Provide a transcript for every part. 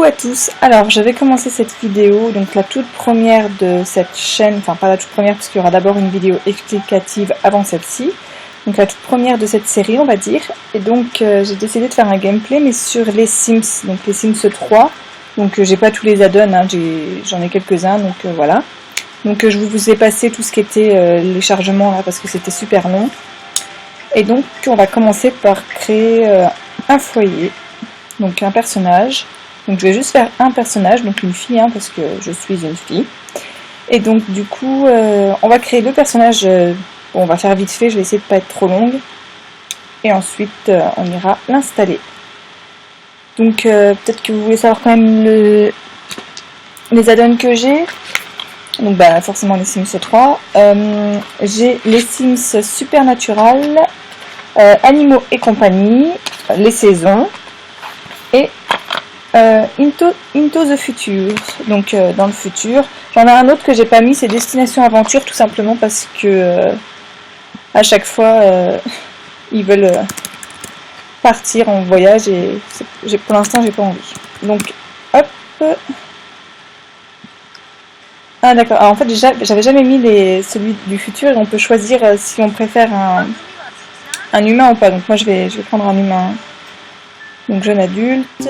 Coucou à tous, alors je vais commencer cette vidéo, donc la toute première de cette chaîne, enfin pas la toute première parce qu'il y aura d'abord une vidéo explicative avant celle-ci, donc la toute première de cette série on va dire, et donc j'ai décidé de faire un gameplay mais sur les Sims, donc les Sims 3, donc j'ai pas tous les add-ons, hein, j'en ai quelques-uns, donc voilà. Donc je vous ai passé tout ce qui était les chargements là parce que c'était super long, et donc on va commencer par créer un foyer, donc un personnage. Donc je vais juste faire un personnage, donc une fille, hein, parce que je suis une fille. Et donc du coup, on va créer deux personnages. Bon, on va faire vite fait, je vais essayer de ne pas être trop longue. Et ensuite, on ira l'installer. Donc peut-être que vous voulez savoir quand même les add-ons que j'ai. Donc bah forcément les Sims 3. J'ai les Sims Supernatural, Animaux et compagnie, les saisons. Et Into the Future, donc dans le futur. J'en ai un autre que j'ai pas mis, c'est Destination Aventure, tout simplement parce que à chaque fois ils veulent partir en voyage et pour l'instant j'ai pas envie. Donc hop. Ah d'accord, alors en fait j'avais jamais mis celui du futur et on peut choisir si on préfère un humain ou pas. Donc moi je vais prendre un humain. Donc jeune adulte.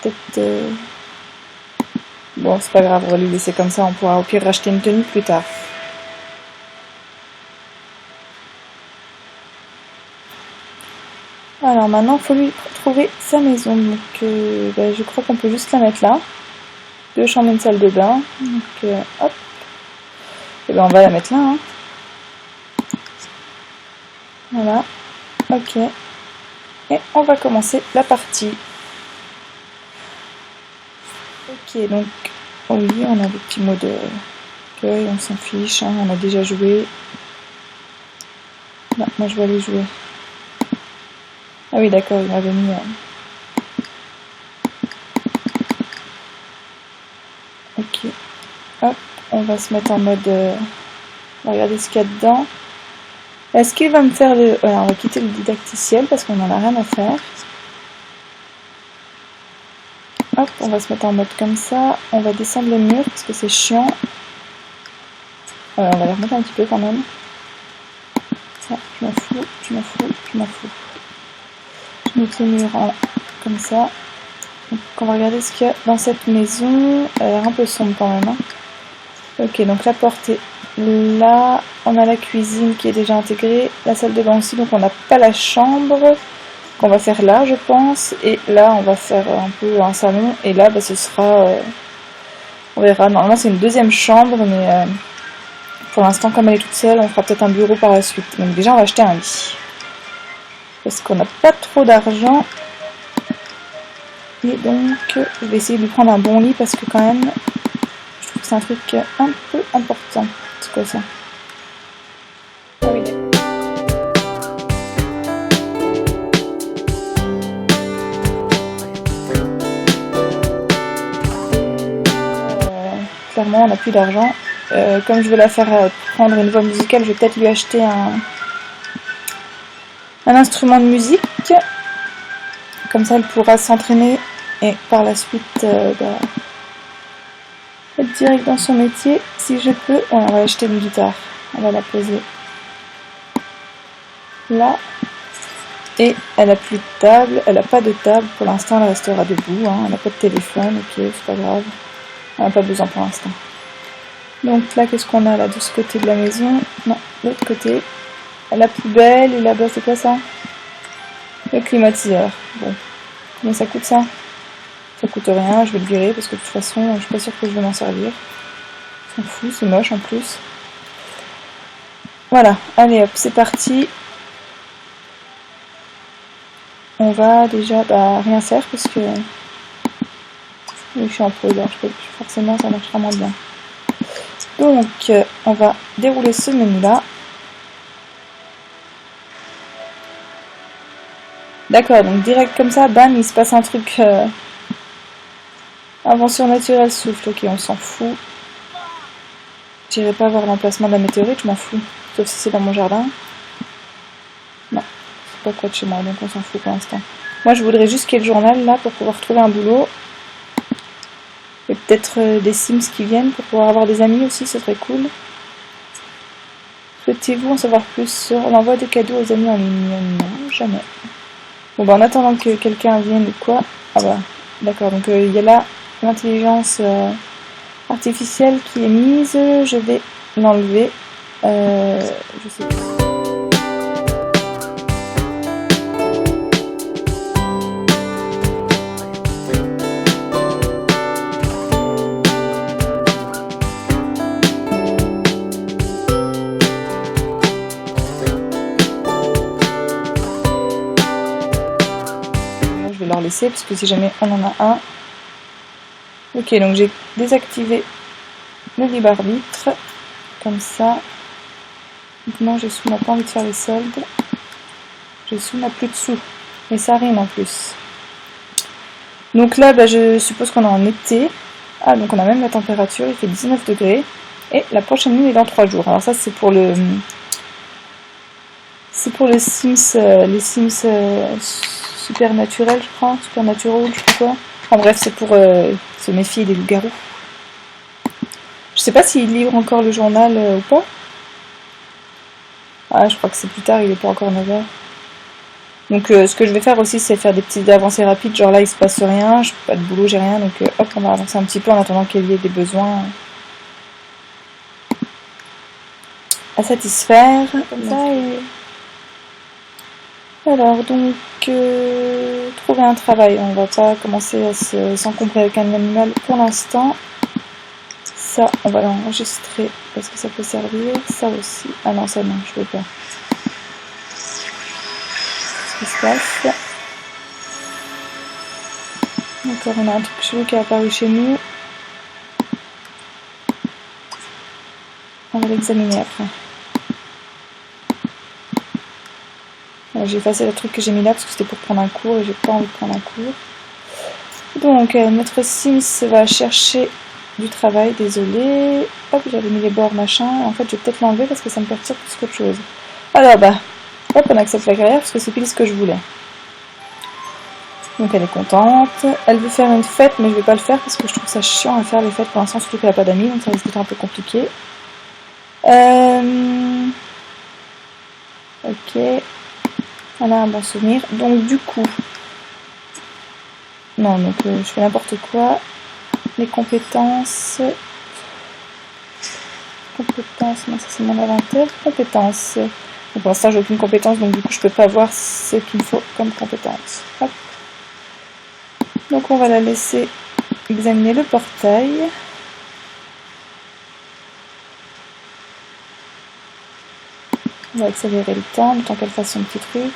Peut-être... Bon, c'est pas grave, on va lui laisser comme ça, on pourra au pire racheter une tenue plus tard. Alors maintenant, il faut lui trouver sa maison. Donc je crois qu'on peut juste la mettre là. 2 chambres et une salle de bain. Donc hop. Et ben on va la mettre là. Hein. Voilà. Ok. Et on va commencer la partie. Ok, donc oui, on a des petits mots de cueil, on s'en fiche, hein, on a déjà joué. Non, moi je vais aller jouer. Ah oui, d'accord, il m'avait mis... Ok, hop, on va se mettre en mode... On va regarder ce qu'il y a dedans. Est-ce qu'il va me faire le... Voilà, on va quitter le didacticiel parce qu'on n'en a rien à faire. Hop, on va se mettre en mode comme ça. On va descendre les murs parce que c'est chiant. On va les remettre un petit peu quand même. Ça, je m'en fous, je m'en fous, je m'en fous. Je mets les murs comme ça. Donc on va regarder ce qu'il y a dans cette maison. Elle a l'air un peu sombre quand même. Hein. Ok, donc la porte est là. On a la cuisine qui est déjà intégrée. La salle de bain aussi, donc on n'a pas la chambre. Qu'on va faire là je pense, et là on va faire un peu un salon, et là bah, ce sera, on verra, normalement c'est une deuxième chambre, mais pour l'instant comme elle est toute seule, on fera peut-être un bureau par la suite. Donc déjà on va acheter un lit, parce qu'on n'a pas trop d'argent, et donc je vais essayer de lui prendre un bon lit, parce que quand même, je trouve que c'est un truc un peu important. C'est quoi ça? Ah oui. Clairement on n'a plus d'argent. Comme je veux la faire prendre une voix musicale, je vais peut-être lui acheter un instrument de musique. Comme ça elle pourra s'entraîner et par la suite être direct dans son métier si je peux. Ouais, on va acheter une guitare. On va la poser là. Et elle a plus de table. Elle n'a pas de table. Pour l'instant elle restera debout. Hein. Elle n'a pas de téléphone. Ok, c'est pas grave. On n'a pas besoin pour l'instant. Donc là, qu'est-ce qu'on a là de ce côté de la maison? Non, de l'autre côté. La poubelle, et là-bas, c'est quoi ça? Le climatiseur. Bon, mais ça coûte ça? Ça coûte rien, je vais le virer parce que de toute façon, je suis pas sûre que je vais m'en servir. On s'en fout, c'est moche en plus. Voilà, allez hop, c'est parti. On va déjà rien faire parce que je suis en pause, forcément ça marchera moins bien. Donc on va dérouler ce menu là. D'accord, donc direct comme ça, bam, il se passe un truc. Invention naturelle, souffle, ok, on s'en fout. J'irai pas voir l'emplacement de la météorite, je m'en fous. Sauf si c'est dans mon jardin. Non, c'est pas près de chez moi, donc on s'en fout pour l'instant. Moi je voudrais juste qu'il y ait le journal là pour pouvoir trouver un boulot. Et peut-être des Sims qui viennent pour pouvoir avoir des amis aussi, ce serait cool. Souhaitez-vous en savoir plus sur l'envoi de cadeaux aux amis en ligne? Non, jamais. Bon en attendant que quelqu'un vienne ou quoi. Ah bah, d'accord, donc il y a là l'intelligence artificielle qui est mise. Je vais l'enlever. Je sais pas. Je vais leur laisser parce que si jamais on en a un. Ok, donc j'ai désactivé le libre arbitre, comme ça. Maintenant, on n'a pas envie de faire les soldes. On n'a plus de sous. Et ça rime en plus. Donc là, je suppose qu'on est en été. Ah, donc on a même la température, il fait 19 degrés. Et la prochaine nuit est dans 3 jours. Alors ça, c'est pour le... C'est pour les Sims supernaturels, je crois. Supernatural, je sais pas quoi. En bref, c'est pour se méfier des loups-garous. Je sais pas s'il livre encore le journal ou pas. Ah, je crois que c'est plus tard, il est pas encore 9h. Donc ce que je vais faire aussi, c'est faire des petites avancées rapides. Genre là, il se passe rien, je pas de boulot, j'ai rien. Donc hop, on va avancer un petit peu en attendant qu'il y ait des besoins à satisfaire. Comme ça, et... Alors, donc, trouver un travail. On va pas commencer à s'encombrer avec un animal pour l'instant. Ça, on va l'enregistrer parce que ça peut servir. Ça aussi. Ah non, ça non, je veux pas. Qu'est-ce qui se passe? D'accord, on a un truc chelou qui est apparu chez nous. On va l'examiner après. J'ai effacé le truc que j'ai mis là parce que c'était pour prendre un cours et j'ai pas envie de prendre un cours. Donc notre Sims va chercher du travail, désolé. Hop, j'avais mis les bords machin. En fait, je vais peut-être l'enlever parce que ça me perturbe plus qu'autre chose. Alors hop, on accepte la carrière parce que c'est pile ce que je voulais. Donc elle est contente. Elle veut faire une fête, mais je vais pas le faire parce que je trouve ça chiant à faire les fêtes pour l'instant, surtout qu'elle a pas d'amis, donc ça risque d'être un peu compliqué. Ok. On a un bon souvenir. Donc du coup... Non, donc je fais n'importe quoi. Les compétences... Compétences, non, ça c'est mon inventaire. Compétences. Donc, pour l'instant, j'ai aucune compétence, donc du coup, je peux pas voir ce qu'il faut comme compétence. Hop. Donc on va la laisser examiner le portail. On va accélérer le temps, le temps qu'elle fasse son petit truc.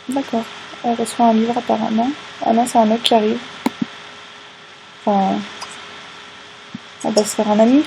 D'accord, elle reçoit un livre apparemment. Ah non, c'est un autre qui arrive. Enfin, on va se faire un ami.